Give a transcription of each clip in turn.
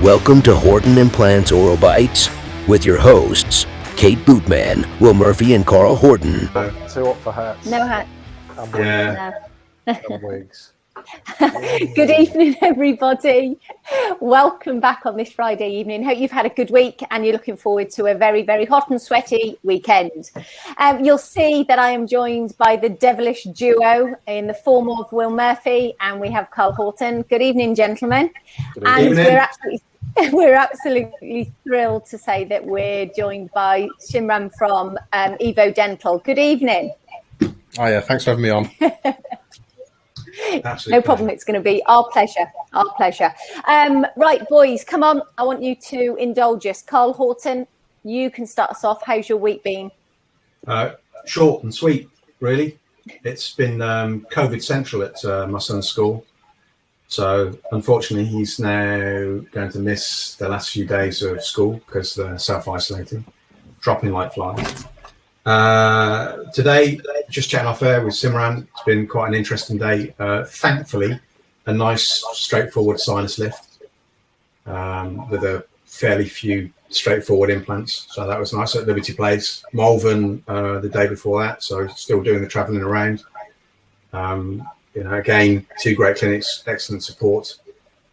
Welcome to Horton Implants Oral Bites with your hosts, Kate Bootman, Will Murphy, and Carl Horton. Too up for hats. No hat. And wigs. No. And wigs. Good evening, everybody. Welcome back on this Friday evening. Hope you've had a good week and you're looking forward to a very, very hot and sweaty weekend. You'll see that I am joined by the devilish duo in the form of Will Murphy, and we have Carl Horton. Good evening, gentlemen. Good evening. We're absolutely thrilled to say that we're joined by Simran from EVO Dental. Good evening. Oh yeah, thanks for having me on. No problem. It's going to be our pleasure. Our pleasure. Right, boys, come on. I want you to indulge us. Carl Horton, you can start us off. How's your week been? Short and sweet, really. It's been COVID central at my son's school. So unfortunately, he's now going to miss the last few days of school because they're self-isolating, dropping like flies. Today, just chatting off air with Simran. It's been quite an interesting day. Thankfully, a nice, straightforward sinus lift with a fairly few straightforward implants. So that was nice at Liberty Place. Malvern the day before that, so still doing the travelling around. Again, two great clinics, excellent support.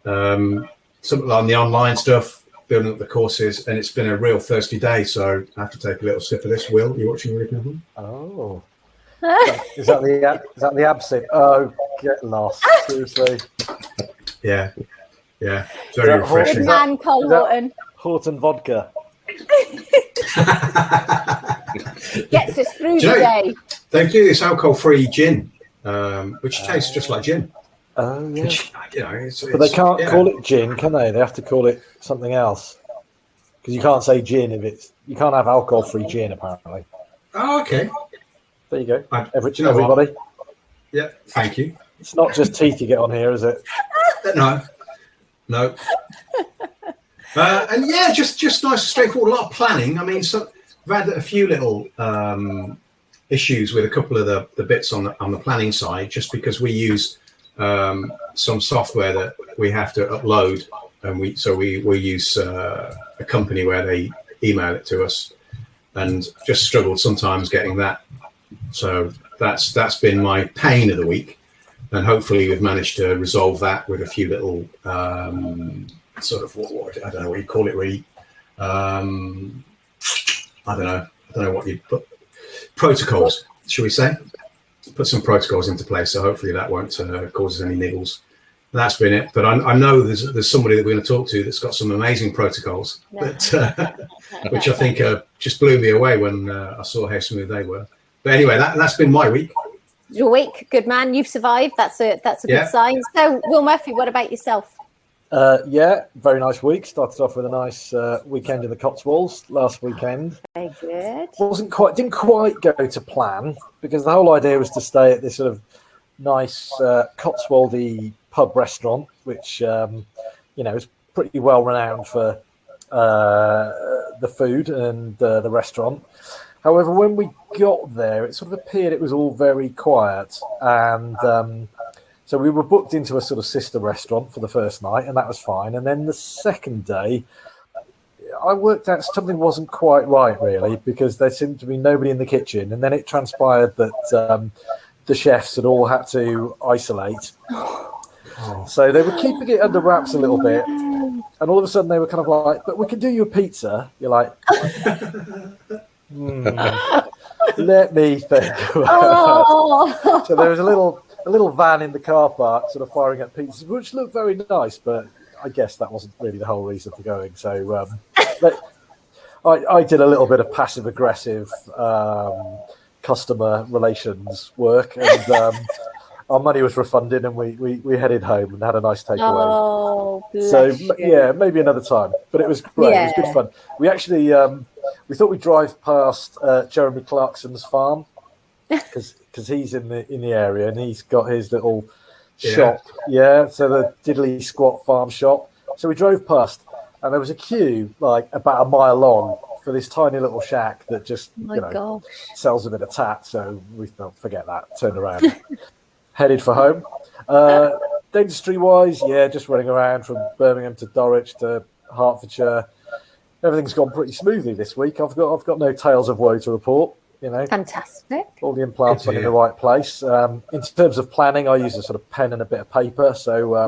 Something on the online stuff, building up the courses, and it's been a real thirsty day, so I have to take a little sip of this. Will, you watching anything? Oh. Is that the absinthe? Oh, get lost. Seriously. Yeah. Very refreshing. Good man, Carl Horton. Horton vodka. Gets us through the day. They do this alcohol-free gin, which tastes just like gin. Oh, yeah. But they can't call it gin, can they? They have to call it something else. Because you can't say gin you can't have alcohol-free gin, apparently. Oh, okay. There you go. Everybody. Yeah, thank you. It's not just teeth you get on here, is it? No. And yeah, just nice and straightforward. A lot of planning. I mean, so I've had a few little issues with a couple of the bits on the planning side, just because we use some software that we have to upload, and we use a company where they email it to us, and just struggled sometimes getting that. So that's been my pain of the week, and hopefully we've managed to resolve that with a few little sort of what I don't know what you call it really. I don't know what you put. Protocols, shall we say? Put some protocols into place, so hopefully that won't cause us any niggles. That's been it. But I know there's somebody that we're going to talk to that's got some amazing protocols, which I think just blew me away when I saw how smooth they were. But anyway, that's been my week. Your week, good man. You've survived. That's a good sign. So, Will Murphy, what about yourself? Very nice week. Started off with a nice weekend in the Cotswolds last weekend. Very good. Didn't quite go to plan, because the whole idea was to stay at this sort of nice Cotswoldy pub restaurant, which is pretty well renowned for the food and the restaurant. However, when we got there, it sort of appeared it was all very quiet, and so we were booked into a sort of sister restaurant for the first night, and that was fine. And then the second day, I worked out something wasn't quite right, really, because there seemed to be nobody in the kitchen. And then it transpired that the chefs had all had to isolate. So they were keeping it under wraps a little bit. And all of a sudden they were kind of like, but we can do you a pizza. You're like, let me think. So there was a little van in the car park sort of firing at pizzas, which looked very nice, but I guess that wasn't really the whole reason for going. So I did a little bit of passive-aggressive customer relations work, and our money was refunded, and we headed home and had a nice takeaway. Oh, so yeah, maybe another time, but it was great. Yeah. It was good fun. We actually we thought we'd drive past Jeremy Clarkson's farm, because he's in the area, and he's got his little shop. Yeah, so the Diddley Squat Farm shop. So we drove past, and there was a queue like about a mile long for this tiny little shack that just sells a bit of tat. So we thought, forget that. Turned around, headed for home. Dentistry wise, just running around from Birmingham to Norwich to Hertfordshire. Everything's gone pretty smoothly this week. I've got no tales of woe to report. You know, Fantastic. all the implants are in the right place. In terms of planning, I use a sort of pen and a bit of paper. So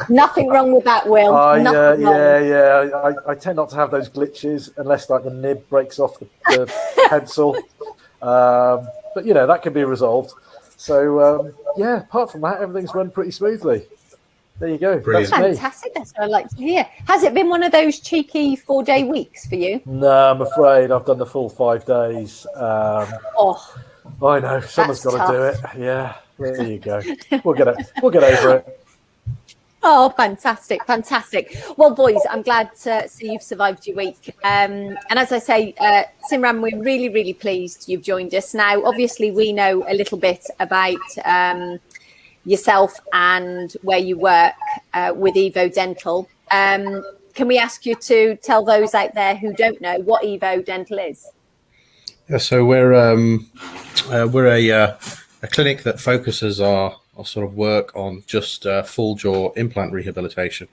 Nothing wrong with that, Will. Nothing wrong. I tend not to have those glitches unless like the nib breaks off the pencil. But you know, that can be resolved. So apart from that, everything's run pretty smoothly. There you go. Brilliant. That's me. Fantastic. That's what I like to hear. Has it been one of those cheeky 4-day weeks for you? No, I'm afraid I've done the full 5 days. I know someone's got to do it. Yeah, there you go. We'll get over it. Oh, fantastic. Well, boys, I'm glad to see you've survived your week. And as I say, Simran, we're really, really pleased you've joined us. Now, obviously, we know a little bit about yourself and where you work with EVO Dental. Can we ask you to tell those out there who don't know what EVO Dental is? Yeah, so we're a clinic that focuses our sort of work on just full jaw implant rehabilitation.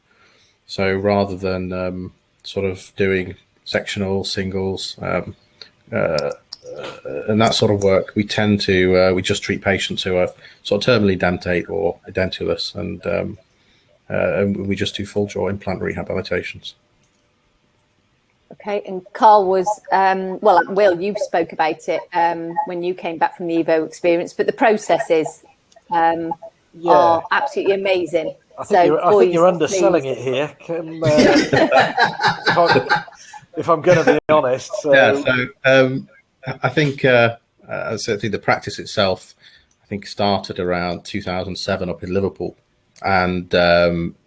So rather than sort of doing sectional singles and that sort of work, we tend to we just treat patients who are sort of terminally dentate or edentulous, and we just do full jaw implant rehabilitations. Okay, and Carl was, Will, you spoke about it when you came back from the EVO experience, but the processes are absolutely amazing. I think you're underselling it here. If I'm going to be honest. So. Yeah, so I think certainly the practice itself, I think started around 2007 up in Liverpool, and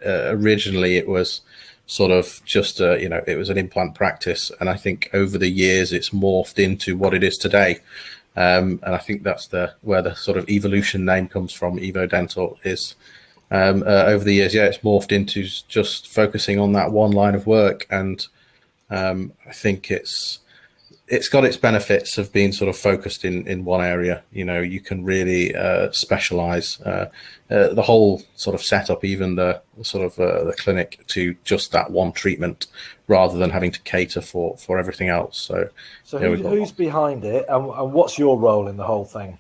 originally it was sort of just it was an implant practice, and I think over the years it's morphed into what it is today, and I think that's where the sort of evolution name comes from. EVO Dental is over the years, it's morphed into just focusing on that one line of work, and I think it's got its benefits of being sort of focused in one area. You know, you can really specialize the whole sort of setup, even the sort of the clinic, to just that one treatment, rather than having to cater for everything else. So who's behind it, and what's your role in the whole thing?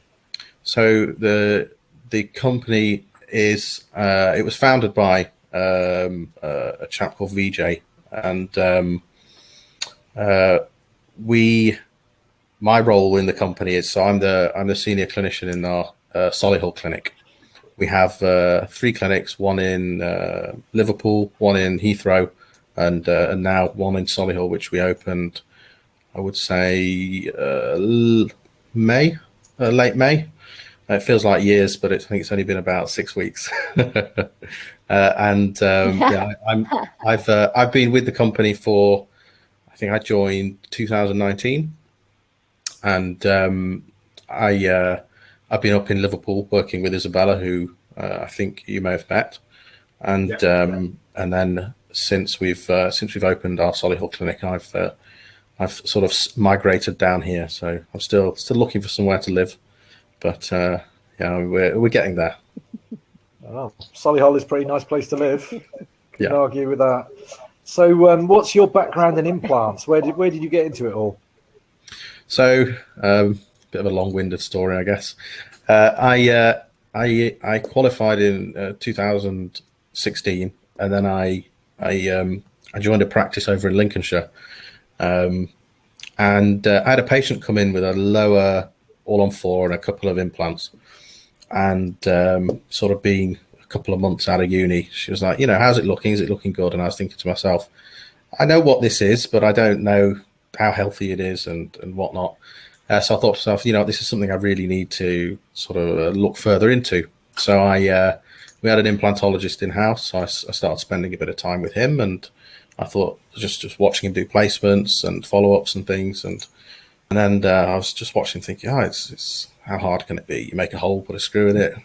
So the company is it was founded by a chap called VJ, and my role in the company is, so I'm the senior clinician in our Solihull clinic. We have 3 clinics, one in Liverpool, one in Heathrow, and now one in Solihull, which we opened, I would say, late May. It feels like years, but I think it's only been about 6 weeks. I've been with the company for, I think I joined 2019, and I've been up in Liverpool working with Isabella, who I think you may have met, and then since we've opened our Solihull clinic, I've sort of migrated down here. So I'm still looking for somewhere to live, but we're getting there. Oh, Solihull is a pretty nice place to live. Can't argue with that. So, what's your background in implants? Where did you get into it all? So, bit of a long-winded story, I guess. I qualified in 2016, and then I joined a practice over in Lincolnshire, and I had a patient come in with a lower all-on-4 and a couple of implants, and sort of being a couple of months out of uni, she was like, how's it looking? Is it looking good? And I was thinking to myself, I know what this is, but I don't know how healthy it is and whatnot. So I thought to myself, this is something I really need to sort of look further into. So we had an implantologist in house. So I started spending a bit of time with him, and I thought just watching him do placements and follow-ups and things, and then I was just watching, thinking, it's how hard can it be? You make a hole, put a screw in it,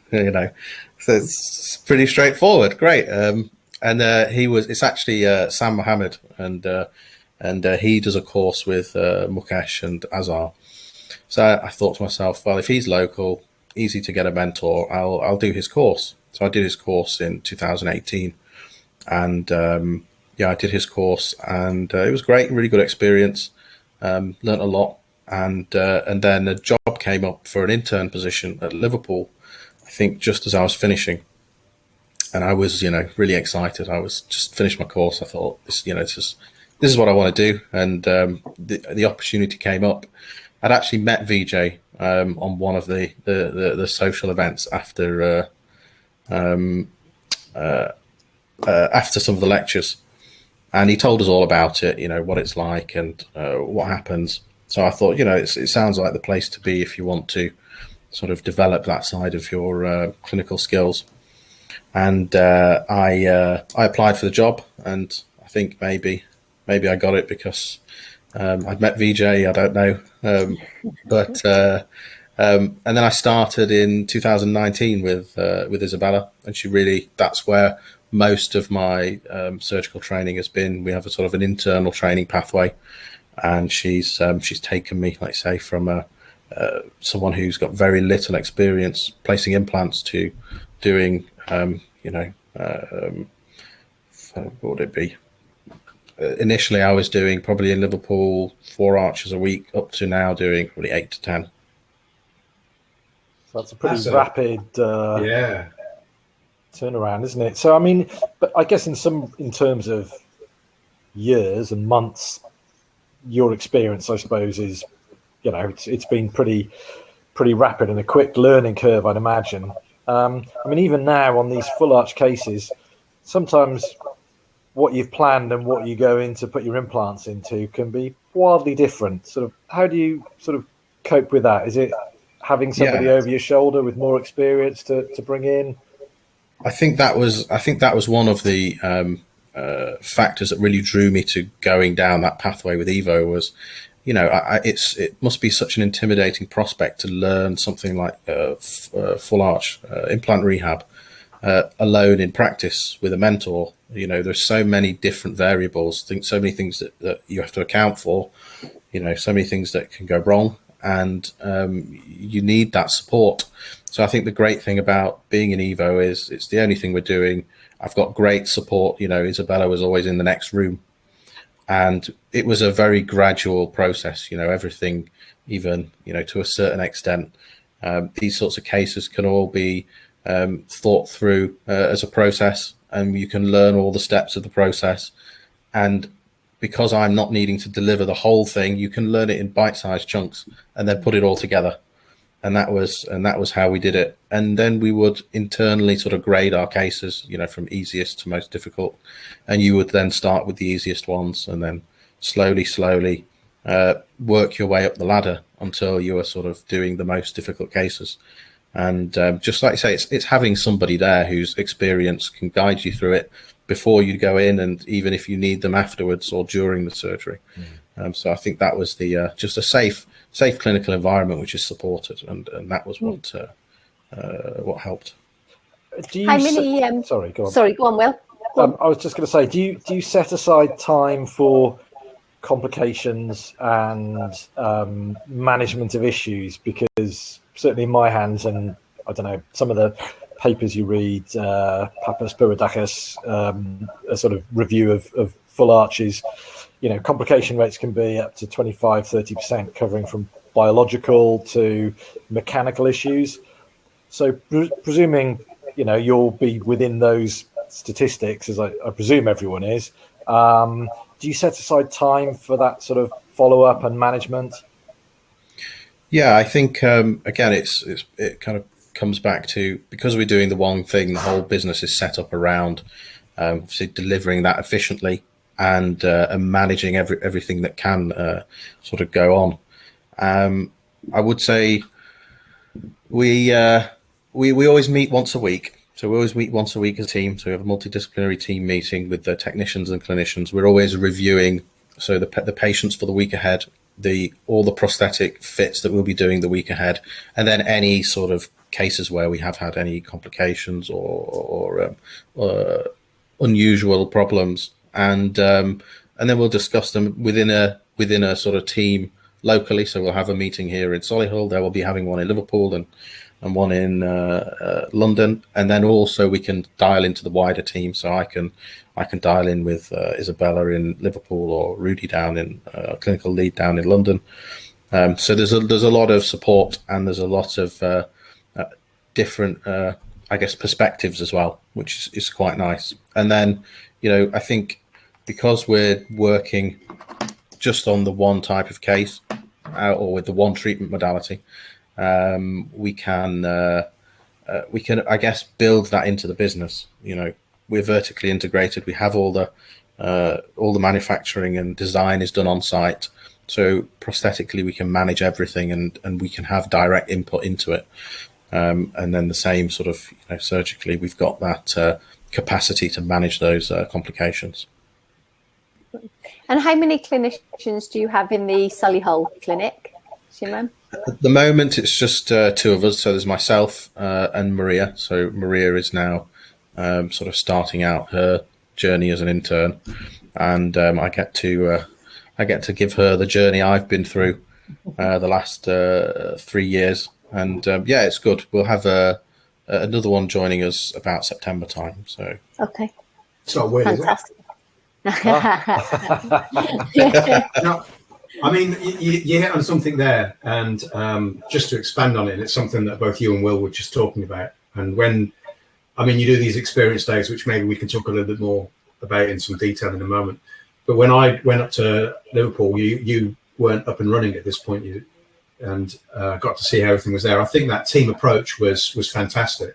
So it's pretty straightforward. Great. It's actually Sam Mohammed, and he does a course with Mukesh and Azhar. So I thought to myself, well, if he's local, easy to get a mentor, I'll do his course. So I did his course in 2018, and yeah, I did his course, and it was great, really good experience. Learned a lot, and then a job came up for an intern position at Liverpool, I think just as I was finishing, and I was, really excited. I was just finished my course. I thought, this is what I want to do, and the opportunity came up. I'd actually met VJ on one of the social events after some of the lectures, and he told us all about it, what it's like and what happens. So I thought, it sounds like the place to be if you want to sort of develop that side of your clinical skills. And I applied for the job, and I think maybe I got it because I'd met VJ. I don't know, but and then I started in 2019 with Isabella, and that's where most of my surgical training has been. We have a sort of an internal training pathway, and she's taken me, like I say, from someone who's got very little experience placing implants to doing, what would it be? Initially, I was doing probably in Liverpool 4 arches a week, up to now doing probably 8 to 10. So that's a pretty rapid turnaround, isn't it? So I mean, but I guess in terms of years and months, your experience, I suppose, is it's been pretty rapid and a quick learning curve, I'd imagine. I mean, even now on these full arch cases, sometimes what you've planned and what you go in to put your implants into can be wildly different. Sort of, how do you sort of cope with that? Is it having somebody over your shoulder with more experience to bring in? I think that was one of the factors that really drew me to going down that pathway with EVO was, it must be such an intimidating prospect to learn something like full arch implant rehab alone in practice with a mentor. There's so many different variables, so many things that you have to account for, so many things that can go wrong, and you need that support. So I think the great thing about being in EVO is it's the only thing we're doing. I've got great support. Isabella was always in the next room, and it was a very gradual process. Everything, even, to a certain extent, these sorts of cases can all be thought through as a process, and you can learn all the steps of the process. And because I'm not needing to deliver the whole thing, you can learn it in bite-sized chunks and then put it all together. And that was how we did it. And then we would internally sort of grade our cases, from easiest to most difficult. And you would then start with the easiest ones, and then slowly work your way up the ladder until you are sort of doing the most difficult cases. And just like you say, it's having somebody there whose experience can guide you through it before you go in, and even if you need them afterwards or during the surgery. So I think that was the just a safe clinical environment which is supported, and that was what helped. How many? Sorry, go on. Sorry, go on, Will. I was just going to say, do you set aside time for complications and management of issues? Because certainly in my hands, and I don't know, some of the papers you read, Papas Spiridakis, a sort of review of full arches, complication rates can be up to 25-30%, covering from biological to mechanical issues. So presuming, you'll be within those statistics, as I presume everyone is, do you set aside time for that sort of follow-up and management? Yeah, I think, again, it kind of comes back to, because we're doing the one thing, the whole business is set up around obviously delivering that efficiently and managing everything that can sort of go on. I would say we always meet once a week. So we always meet once a week as a team. So we have a multidisciplinary team meeting with the technicians and clinicians. We're always reviewing the patients for the week ahead, all the prosthetic fits that we'll be doing the week ahead, and then any sort of cases where we have had any complications or unusual problems, and then we'll discuss them within a sort of team locally. So we'll have a meeting here in Solihull. They will be having one in Liverpool, and and one in London, and then also we can dial into the wider team. So I can dial in with Isabella in Liverpool, or Rudy down in clinical lead down in London. So there's a lot of support, and there's a lot of different I guess perspectives as well, which is quite nice. And then, you know, I think because we're working just on the one type of case or with the one treatment modality, we can I guess build that into the business. You know, we're vertically integrated. We have all the manufacturing and design is done on site. So prosthetically, we can manage everything, and we can have direct input into it. And then the same sort of, you know, surgically, we've got that capacity to manage those complications. And how many clinicians do you have in the Solihull clinic, Simran? At the moment, it's just two of us. So there's myself and Maria. So Maria is now sort of starting out her journey as an intern, and I get to give her the journey I've been through the last 3 years. And yeah, it's good. We'll have another one joining us about September time. So okay, it's not weird, fantastic. No, I mean, you hit on something there, and just to expand on it, it's something that both you and Will were just talking about. And when, I mean, you do these experience days, which maybe we can talk a little bit more about in some detail in a moment. But when I went up to Liverpool, you weren't up and running at this point, and got to see how everything was there. I think that team approach was fantastic,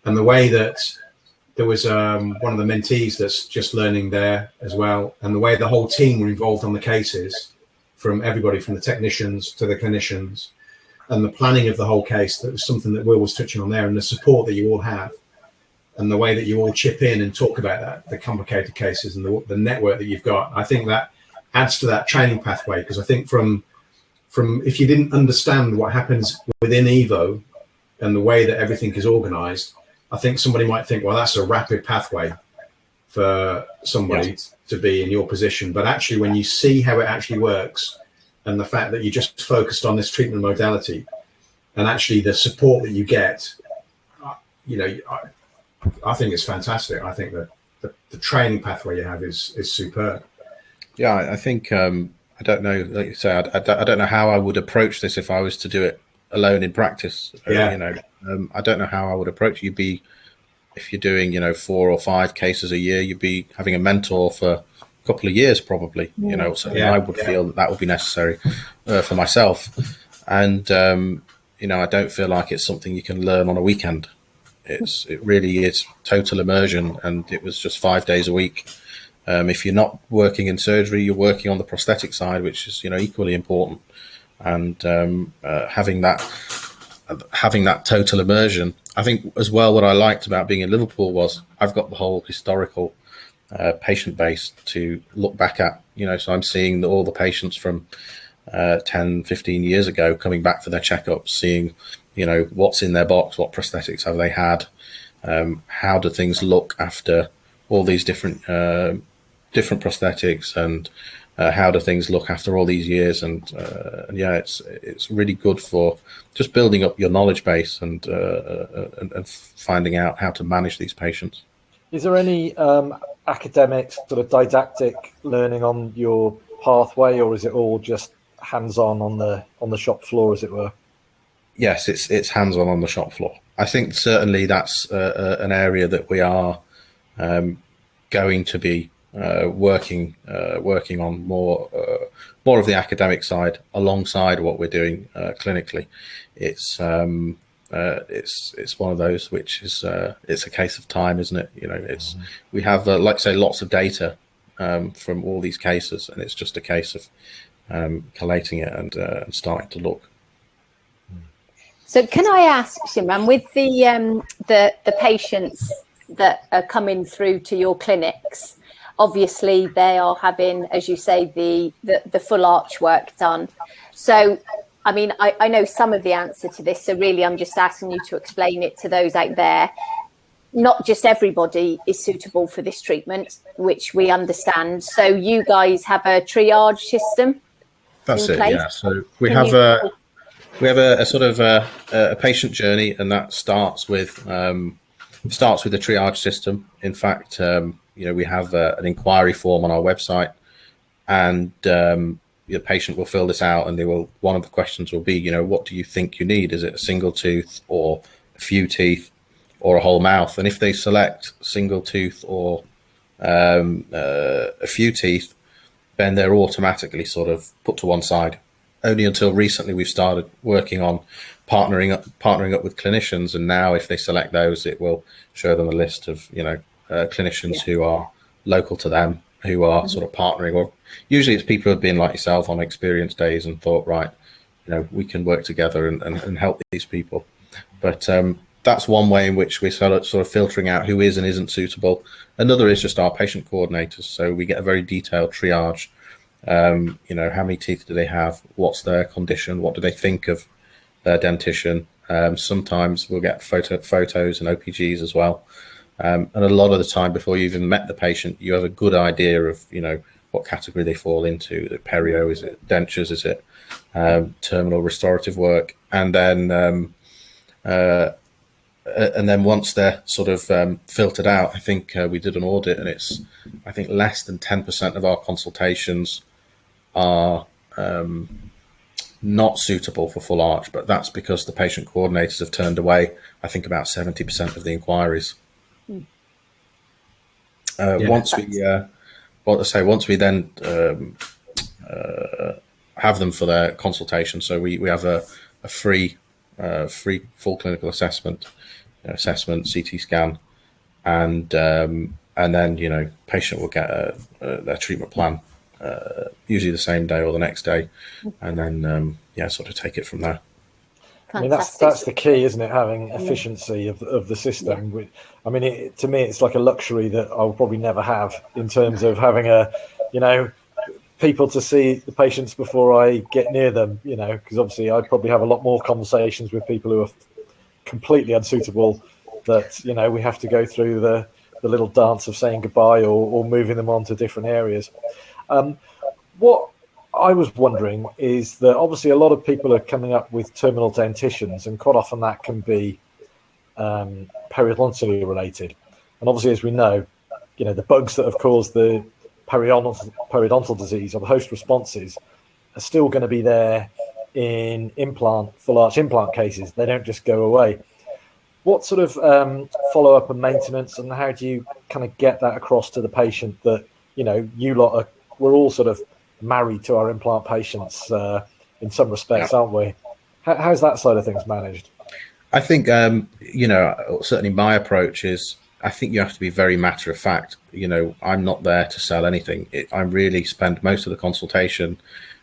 and the way that there was one of the mentees that's just learning there as well, and the way the whole team were involved on the cases, from everybody from the technicians to the clinicians, and the planning of the whole case, that was something that Will was touching on there, and the support that you all have, and the way that you all chip in and talk about that, the complicated cases, and the network that you've got. I think that adds to that training pathway, because I think from if you didn't understand what happens within EVO and the way that everything is organized, I think somebody might think, well, that's a rapid pathway for somebody to be in your position. But actually, when you see how it actually works, and the fact that you just focused on this treatment modality, and actually the support that you get, you know, I think it's fantastic. I think that the training pathway you have is superb. Yeah, I think I don't know, like you say, I don't know how I would approach this if I was to do it alone in practice. Yeah. You know, I don't know how I would approach it. If you're doing, you know, 4 or 5 cases a year, you'd be having a mentor for a couple of years probably. You know, so I would feel that would be necessary for myself. And you know, I don't feel like it's something you can learn on a weekend. It really is total immersion, and it was just 5 days a week. If you're not working in surgery, you're working on the prosthetic side, which is, you know, equally important. And having that total immersion, I think as well, what I liked about being in Liverpool was I've got the whole historical patient base to look back at, you know, so I'm seeing all the patients from 10, 15 years ago coming back for their checkups, seeing, you know, what's in their box, what prosthetics have they had, how do things look after all these different prosthetics, and how do things look after all these years. And yeah, it's really good for just building up your knowledge base and finding out how to manage these patients. Is there any academic sort of didactic learning on your pathway, or is it all just hands-on on the shop floor, as it were? Yes, it's hands-on on the shop floor. I think certainly that's an area that we are going to be working on more of the academic side alongside what we're doing clinically. It's one of those which is it's a case of time, isn't it? You know, we have like I say, lots of data from all these cases, and it's just a case of collating it and starting to look. So can I ask, Simran, with the patients that are coming through to your clinics, obviously they are having, as you say, the full arch work done. So, I mean, I know some of the answer to this, so really I'm just asking you to explain it to those out there. Not just everybody is suitable for this treatment, which we understand. So you guys have a triage system. That's it, yeah. So we have We have a sort of a patient journey, and that starts with the triage system. In fact, we have an inquiry form on our website, and the patient will fill this out, and one of the questions will be, what do you think you need? Is it a single tooth or a few teeth or a whole mouth? And if they select single tooth or a few teeth, then they're automatically sort of put to one side. Only until recently we've started working on partnering up with clinicians, and now if they select those, it will show them a list of clinicians who are local to them, who are sort of partnering, or usually it's people who have been like yourself on experience days and thought, right, we can work together and help these people. But that's one way in which we're sort of filtering out who is and isn't suitable. Another is just our patient coordinators. So we get a very detailed triage. How many teeth do they have? What's their condition? What do they think of their dentition? Sometimes we'll get photos and OPGs as well. And a lot of the time, before you even met the patient, you have a good idea of, what category they fall into. The perio, is it dentures? Is it terminal restorative work? And then once they're sort of filtered out, I think we did an audit, and it's, I think, less than 10% of our consultations are not suitable for full arch, but that's because the patient coordinators have turned away, I think, about 70% of the inquiries. Once we then have them for their consultation, so we have a free full clinical assessment, CT scan, and then patient will get their treatment plan, usually the same day or the next day, and then sort of take it from there. I mean, that's the key, isn't it? Having efficiency of the system. Yeah. I mean, to me, it's like a luxury that I'll probably never have, in terms of having people to see the patients before I get near them, because obviously I'd probably have a lot more conversations with people who are completely unsuitable, that, we have to go through the little dance of saying goodbye or moving them on to different areas. What I was wondering is that obviously a lot of people are coming up with terminal dentitions, and quite often that can be periodontally related. And obviously, as we know, the bugs that have caused the periodontal disease, or the host responses, are still going to be there in full arch implant cases. They don't just go away. What sort of follow-up and maintenance, and how do you kind of get that across to the patient that, we're all sort of married to our implant patients in some respects, aren't we? How's that side of things managed? I think, certainly my approach is, I think you have to be very matter of fact. I'm not there to sell anything. I really spend most of the consultation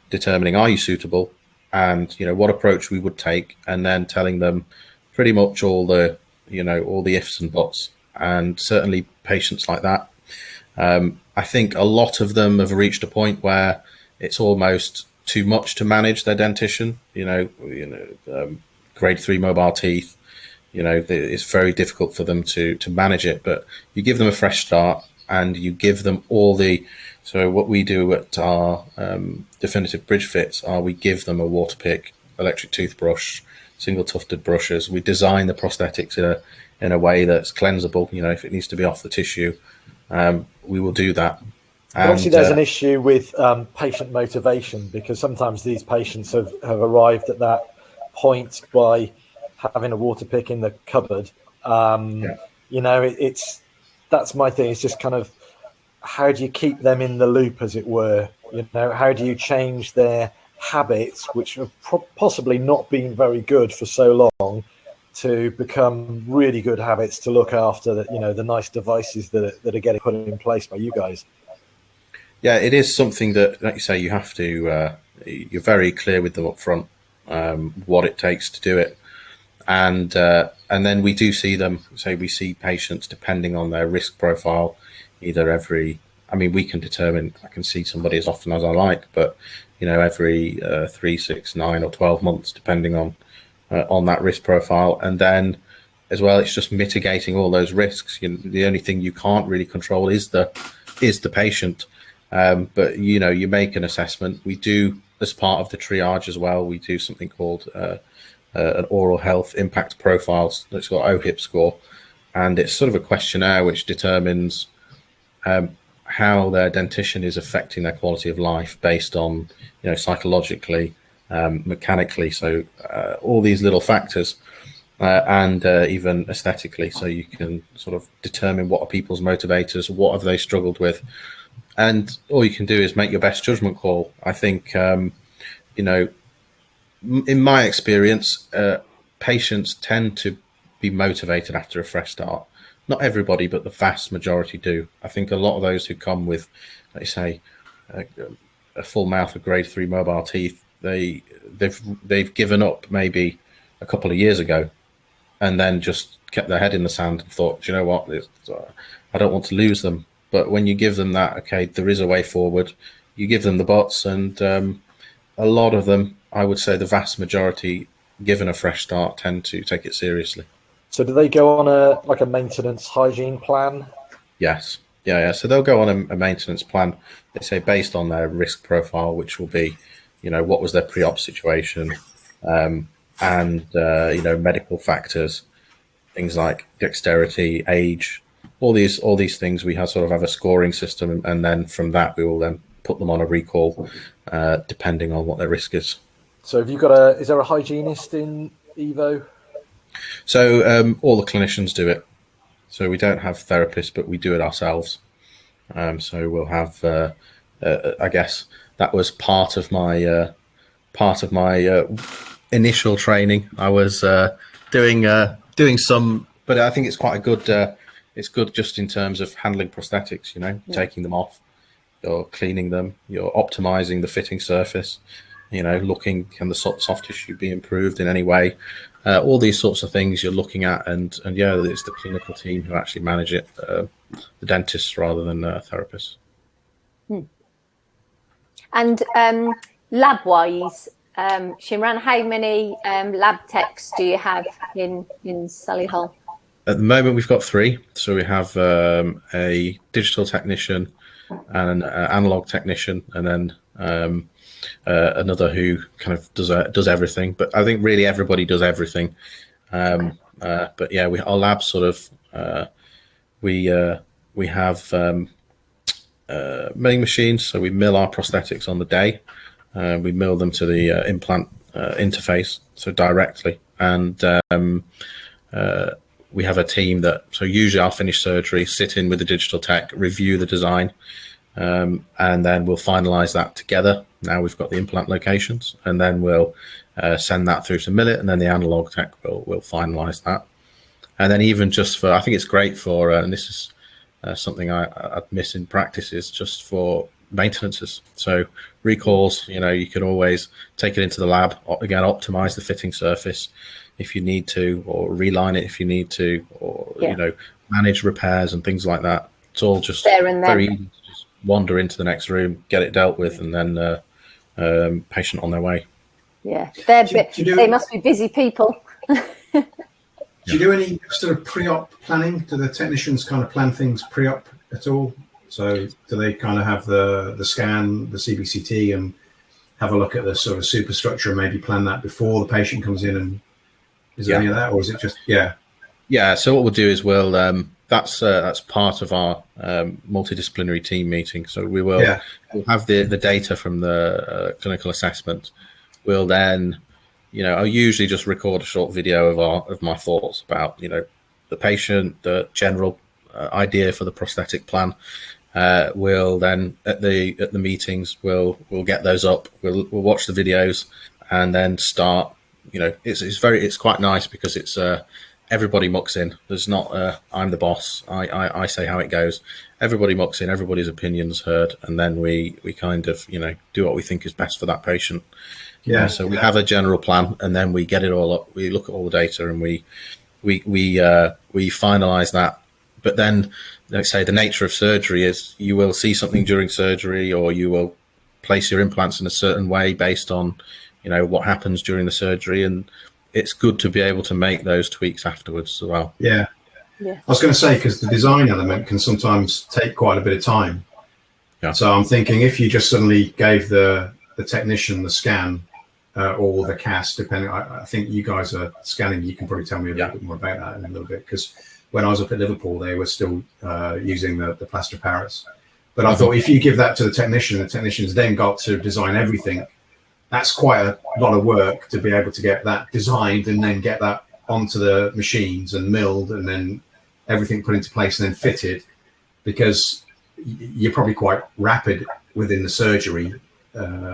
determining, are you suitable, and what approach we would take, and then telling them pretty much all the ifs and buts. And certainly patients like that, I think a lot of them have reached a point where it's almost too much to manage their dentition. Grade 3 mobile teeth, it's very difficult for them to manage it. But you give them a fresh start, and you give them so what we do at our definitive bridge fits are, we give them a water pick, electric toothbrush, single tufted brushes. We design the prosthetics in a way that's cleansable. If it needs to be off the tissue, we will do that. And obviously, there's an issue with patient motivation, because sometimes these patients have arrived at that point by having a water pick in the cupboard. That's my thing. It's just kind of, how do you keep them in the loop, as it were? How do you change their habits, which have possibly not been very good for so long, to become really good habits to look after the nice devices that are getting put in place by you guys? Yeah, it is something that, like you say, you have to, you're very clear with them up front, what it takes to do it. And then we do see them, we see patients, depending on their risk profile, either we can determine, I can see somebody as often as I like, but, every 3, 6, 9 or 12 months, depending on that risk profile. And then as well, it's just mitigating all those risks. The only thing you can't really control is the patient. But you make an assessment. We do as part of the triage as well, we do something called an oral health impact profile that's got OHIP score, and it's sort of a questionnaire which determines how their dentition is affecting their quality of life based on, psychologically, mechanically, so all these little factors, and even aesthetically, so you can sort of determine what are people's motivators, what have they struggled with, and all you can do is make your best judgment call. I think, in my experience, patients tend to be motivated after a fresh start. Not everybody, but the vast majority do. I think a lot of those who come with, like you say, a full mouth of grade 3 mobile teeth, they've given up maybe a couple of years ago, and then just kept their head in the sand and thought, you know what, I don't want to lose them. But when you give them that, okay, there is a way forward, you give them the bots, and a lot of them, I would say the vast majority, given a fresh start, tend to take it seriously. So do they go on a maintenance hygiene plan? Yes. Yeah. So they'll go on a maintenance plan, they say, based on their risk profile, which will be, what was their pre-op situation, and medical factors, things like dexterity, age, all these things. We have a scoring system, and then from that we will then put them on a recall, depending on what their risk is. So have you got is there a hygienist in EVO? So all the clinicians do it. So we don't have therapists, but we do it ourselves. So we'll have, I guess that was part of my initial training. I was doing some, but I think it's quite a good. It's good just in terms of handling prosthetics. Taking them off, you're cleaning them, you're optimizing the fitting surface. Looking, can the soft tissue be improved in any way? All these sorts of things you're looking at, and yeah, it's the clinical team who actually manage it, the dentists rather than therapists. And lab-wise, Simran, how many lab techs do you have in Solihull? At the moment, we've got 3. So we have a digital technician and an analog technician, and then another who kind of does everything. But I think really everybody does everything. But yeah, our lab we have milling machines, so we mill our prosthetics on the day. We mill them to the implant interface, so directly, and we have a team that, so usually I'll finish surgery, sit in with the digital tech, review the design, and then we'll finalize that together. Now we've got the implant locations, and then we'll send that through to Millet, and then the analog tech will finalize that. And then even just for, I think it's great for, and this is something I'd miss in practice, is just for maintenances. So recalls, you can always take it into the lab, again, optimize the fitting surface if you need to, or reline it if you need to, or, manage repairs and things like that. It's all just very easy to just wander into the next room, get it dealt with, and then patient on their way. Yeah, they must be busy people. Do you do any sort of pre-op planning? Do the technicians kind of plan things pre-op at all? So do they kind of have the scan, the CBCT, and have a look at the sort of superstructure and maybe plan that before the patient comes in? And is there any of that, or is it just Yeah. So what we'll do is we'll that's part of our multidisciplinary team meeting. So we'll have the data from the clinical assessment. We'll then, I'll usually just record a short video of my thoughts about, the patient, the general idea for the prosthetic plan. We'll then at the meetings we'll get those up. We'll watch the videos and then start. It's quite nice because it's everybody mucks in. There's not I'm the boss. I say how it goes. Everybody mucks in. Everybody's opinions heard, and then we kind of do what we think is best for that patient. So we have a general plan, and then we get it all up. We look at all the data, and we finalize that. But then, let's say the nature of surgery is you will see something during surgery, or you will place your implants in a certain way based on, what happens during the surgery, and it's good to be able to make those tweaks afterwards as well. Yeah. I was going to say, because the design element can sometimes take quite a bit of time. Yeah. So I'm thinking if you just suddenly gave the the technician the scan or the cast, depending. I think you guys are scanning. You can probably tell me a little bit more about that in a little bit, because when I was up at Liverpool, they were still using the plaster Paris. But I thought if you give that to the technician's then got to design everything. That's quite a lot of work to be able to get that designed and then get that onto the machines and milled and then everything put into place and then fitted, because you're probably quite rapid within the surgery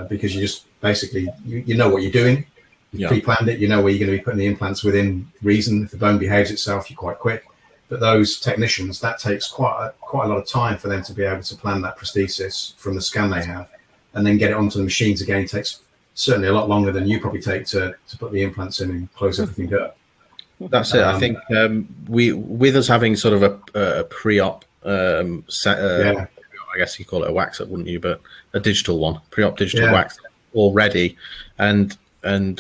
because you just basically, you know what you're doing. You pre-planned it, you know where you're going to be putting the implants within reason. If the bone behaves itself, you're quite quick. But those technicians, that takes quite a lot of time for them to be able to plan that prosthesis from the scan they have and then get it onto the machines again. It takes certainly a lot longer than you probably take to put the implants in and close everything up. That's it. I think with us having sort of a pre-op set, I guess you call it a wax up, wouldn't you? But a digital one, pre-op digital wax already, and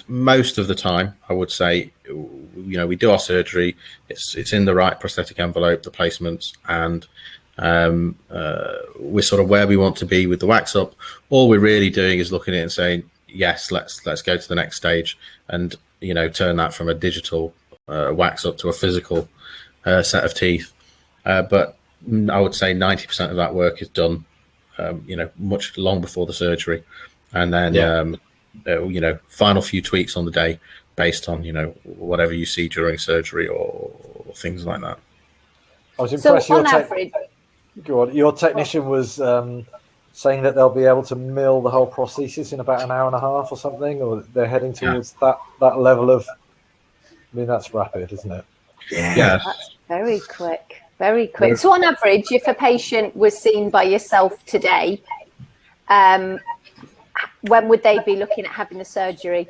most of the time, I would say, we do our surgery. It's in the right prosthetic envelope, the placements, and we're sort of where we want to be with the wax up. All we're really doing is looking at it and saying, yes, let's go to the next stage, and turn that from a digital wax up to a physical set of teeth. But I would say 90% of that work is done, much long before the surgery, and then final few tweaks on the day based on whatever you see during surgery or things like that. I was impressed. So on average, your technician was saying that they'll be able to mill the whole prosthesis in about an hour and a half or something, or they're heading towards that level of. I mean, that's rapid, isn't it? Yeah. That's very quick. Very quick. So on average, if a patient was seen by yourself today, when would they be looking at having the surgery?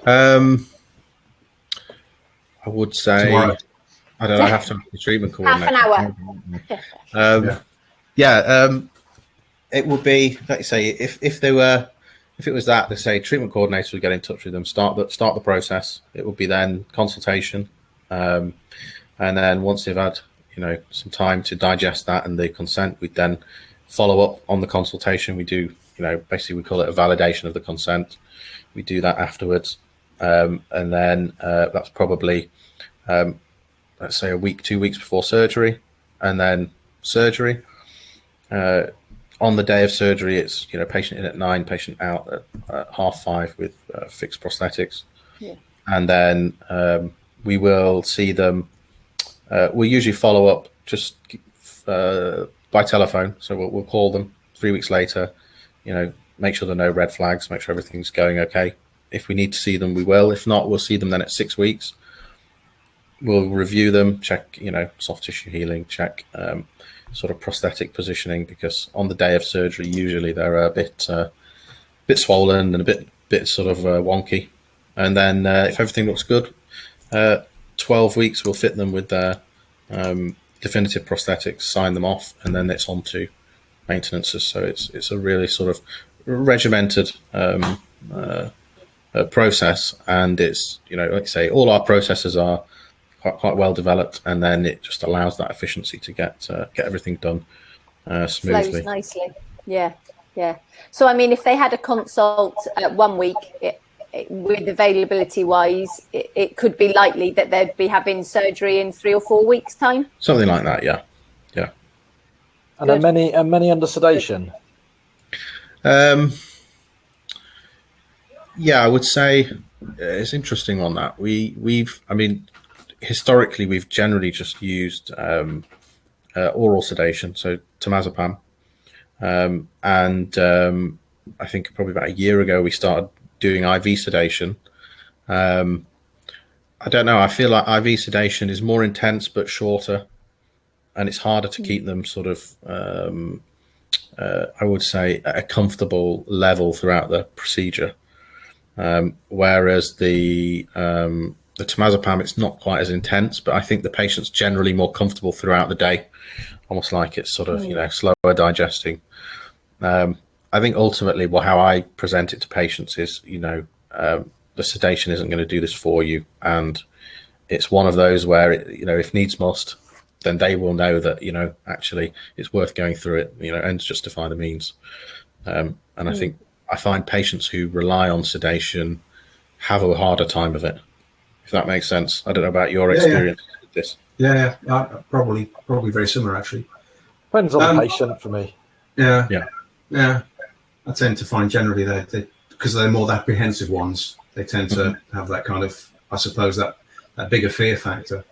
I would say tomorrow. I don't know. I have to make the treatment coordinator. Half an hour. It would be, like you say, if it was that, they say treatment coordinator would get in touch with them, start the process. It would be then consultation, and then once they've had some time to digest that and the consent, we'd then follow up on the consultation. We do basically we call it a validation of the consent. We do that afterwards, and then that's probably let's say a week, 2 weeks before surgery, and then surgery. On the day of surgery, it's patient in at 9, patient out at 5:30 with fixed prosthetics, and then we will see them. We'll usually follow up just by telephone, so we'll call them 3 weeks later. Make sure there are no red flags, make sure everything's going okay. If we need to see them, we will. If not, we'll see them then at 6 weeks. We'll review them, check soft tissue healing, check sort of prosthetic positioning, because on the day of surgery usually they're a bit swollen and a bit sort of wonky. And then if everything looks good, 12 weeks we'll fit them with their definitive prosthetics, sign them off, and then it's on to maintenances. So it's a really sort of regimented process, and it's like I say, all our processes are quite well developed, and then it just allows that efficiency to get everything done smoothly. Flows nicely. Yeah. So I mean, if they had a consult 1 week, with availability wise, it could be likely that they'd be having surgery in 3 or 4 weeks' time. Something like that, yeah. And are many under sedation? Yeah, I would say it's interesting on that. Historically, we've generally just used oral sedation, so temazepam, and I think probably about a year ago we started doing IV sedation. I don't know. I feel like IV sedation is more intense but shorter, and it's harder to keep them sort of, I would say, at a comfortable level throughout the procedure. Whereas the temazepam, it's not quite as intense, but I think the patient's generally more comfortable throughout the day, almost like it's sort of, slower digesting. I think ultimately, how I present it to patients is, the sedation isn't going to do this for you. And it's one of those where, if needs must, then they will know that, actually it's worth going through it, ends justify the means. And I think I find patients who rely on sedation have a harder time of it, if that makes sense. I don't know about your experience with this. Yeah, probably very similar actually. Depends on the patient for me. Yeah. I tend to find generally they because they're more the apprehensive ones, they tend to have that kind of, I suppose, that bigger fear factor.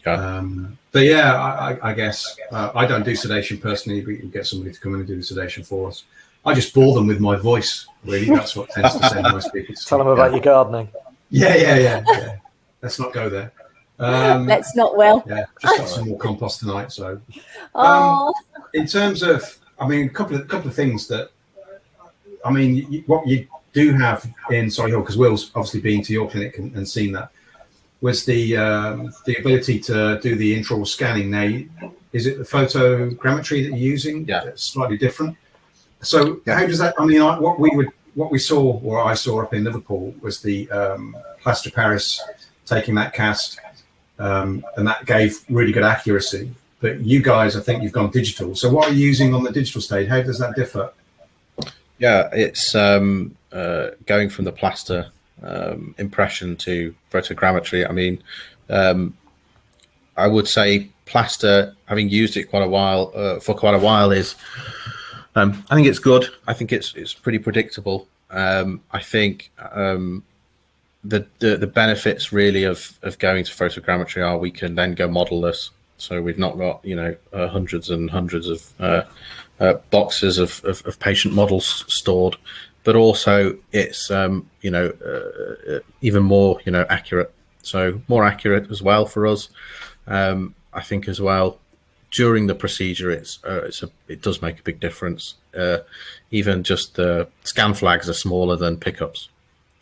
Yeah. But yeah, I guess I don't do sedation personally. We can get somebody to come in and do the sedation for us. I just bore them with my voice. Really, that's what tends to send most people. Tell them about your gardening. Yeah. Let's not go there. Let's not. Well, yeah, just got some more compost tonight. So, oh, in terms of, I mean, a couple of things that, I mean, what you do have in Surrey Hill, because Will's obviously been to your clinic and seen that, was the ability to do the intraoral scanning. Now, is it the photogrammetry that you're using? Yeah, it's slightly different. So how does that? I mean, what we saw, or I saw up in Liverpool, was the plaster Paris taking that cast, and that gave really good accuracy. But you guys, I think you've gone digital. So what are you using on the digital stage? How does that differ? Yeah, it's going from the plaster impression to photogrammetry. I mean, I would say plaster, having used it quite a while, is I think it's good. I think it's pretty predictable. I think the benefits really of going to photogrammetry are we can then go modelless. So we've not got hundreds and hundreds of boxes of patient models stored, but also it's even more accurate. So more accurate as well for us. I think as well during the procedure, it does make a big difference. Even just the scan flags are smaller than pickups.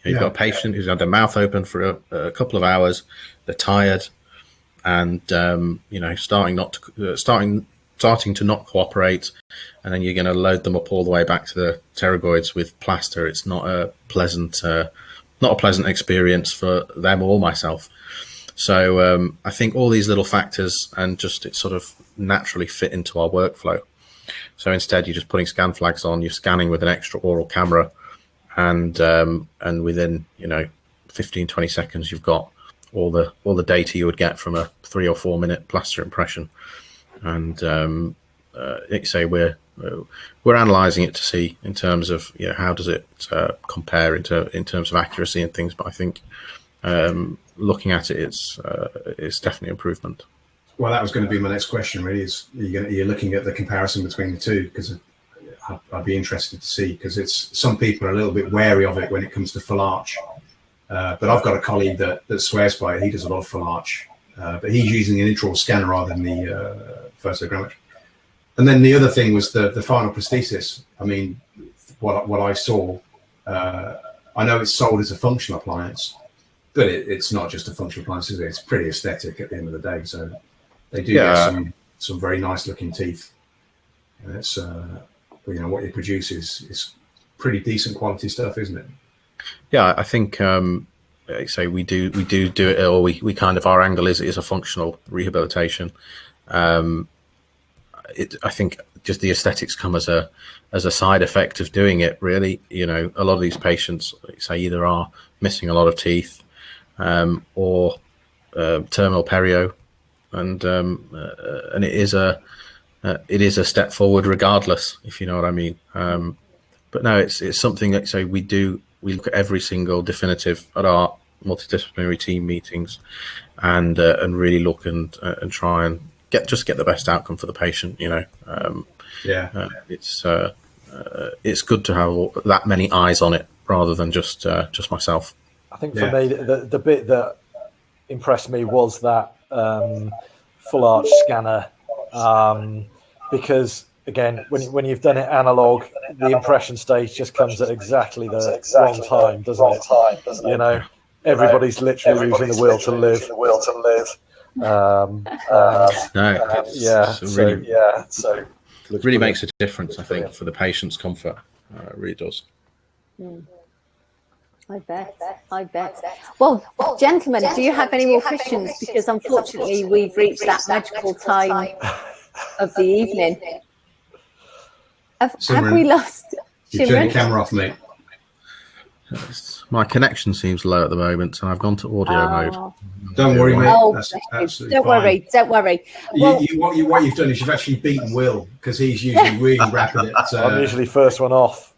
You've got a patient who's had their mouth open for a couple of hours, they're tired, and starting to not cooperate, and then you're going to load them up all the way back to the pterygoids with plaster. It's not a pleasant experience for them or myself. So I think all these little factors and just it sort of naturally fit into our workflow. So instead, you're just putting scan flags on, you're scanning with an extra oral camera, and within 15-20 seconds, you've got all the data you would get from a 3 or 4 minute plaster impression. And we're analysing it to see in terms of how does it compare in terms of accuracy and things. But I think looking at it, it's definitely improvement. Well, that was going to be my next question. Really, is you're looking at the comparison between the two, because I'd be interested to see, because some people are a little bit wary of it when it comes to full arch. But I've got a colleague that swears by it. He does a lot of full arch, but he's using an intraoral scanner rather than the photogrammetry. And then the other thing was the final prosthesis. I mean, what I saw, I know it's sold as a functional appliance, but it's not just a functional appliance, is it? It's pretty aesthetic at the end of the day. So they do get some very nice looking teeth. And it's what you produce is pretty decent quality stuff, isn't it? Yeah, I think say we do it, or we kind of, our angle is a functional rehabilitation. I think just the aesthetics come as a side effect of doing it. Really, a lot of these patients, say, either are missing a lot of teeth, or terminal perio, and it is a step forward regardless, if you know what I mean. But no, it's something that, say, we look at every single definitive at our multidisciplinary team meetings, and really look and try and get the best outcome for the patient. It's good to have that many eyes on it rather than just myself. I think for me, the bit that impressed me was that full arch scanner, because again, when you've done it analog, the impression stage just comes at exactly the wrong time, doesn't it? Everybody's literally using the will to live. It really makes a difference, I think, for the patient's comfort. It really does. I bet. Well, gentlemen, do you have any more questions? Because unfortunately, we've reached that magical time of the evening. Have we lost You turn your camera off, mate. My connection seems low at the moment, and I've gone to audio mode. Don't worry, mate. Oh, That's absolutely don't fine. worry, don't worry. Well, what you've done is you've actually beaten Will, because he's usually really rapid at. I'm usually first one off.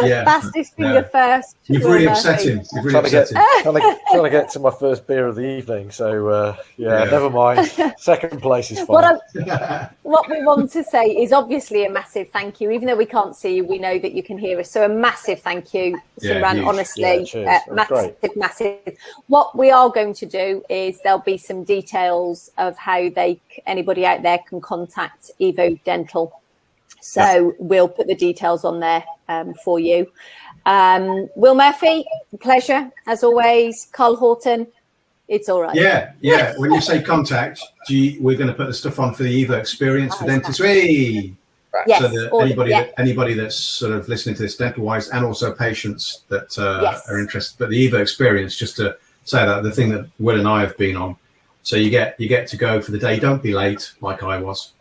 Yeah. Fastest finger first. You've really upset him. You've really upset him. Trying to get to my first beer of the evening. So, never mind. Second place is fine. What we want to say is obviously a massive thank you. Even though we can't see you, we know that you can hear us. So a massive thank you, Simran, honestly. Massive. What we are going to do is there'll be some details of how anybody out there can contact EVO Dental. So we'll put the details on there for you. Will Murphy, pleasure as always. Carl Horton, it's all right. Yeah. When you say contact, we're going to put the stuff on for the EVO experience for dentistry. Yes, so that anybody that's sort of listening to this dental wise, and also patients that are interested. But the EVO experience, just to say that, the thing that Will and I have been on. So you get to go for the day. Don't be late like I was.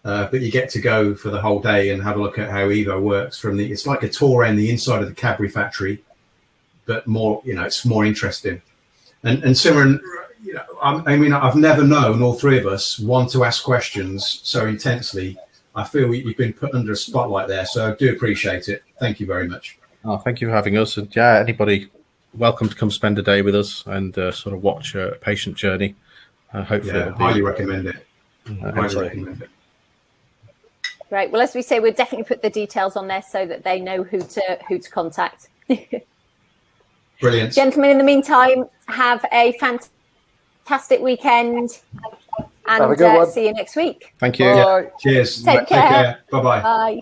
But you get to go for the whole day and have a look at how EVO works it's like a tour around the inside of the Cadbury factory, but more, it's more interesting. And Simran, I mean, I've never known all three of us want to ask questions so intensely. I feel you've been put under a spotlight there, so I do appreciate it. Thank you very much. Oh, thank you for having us. And anybody welcome to come spend a day with us and sort of watch a patient journey. Hopefully, highly recommend it. Highly recommend it. Right. Well, as we say, we'll definitely put the details on there so that they know who to contact. Brilliant. Gentlemen, in the meantime, have a fantastic weekend and see you next week. Thank you. Yeah. Cheers. Take care. Bye-bye. Bye.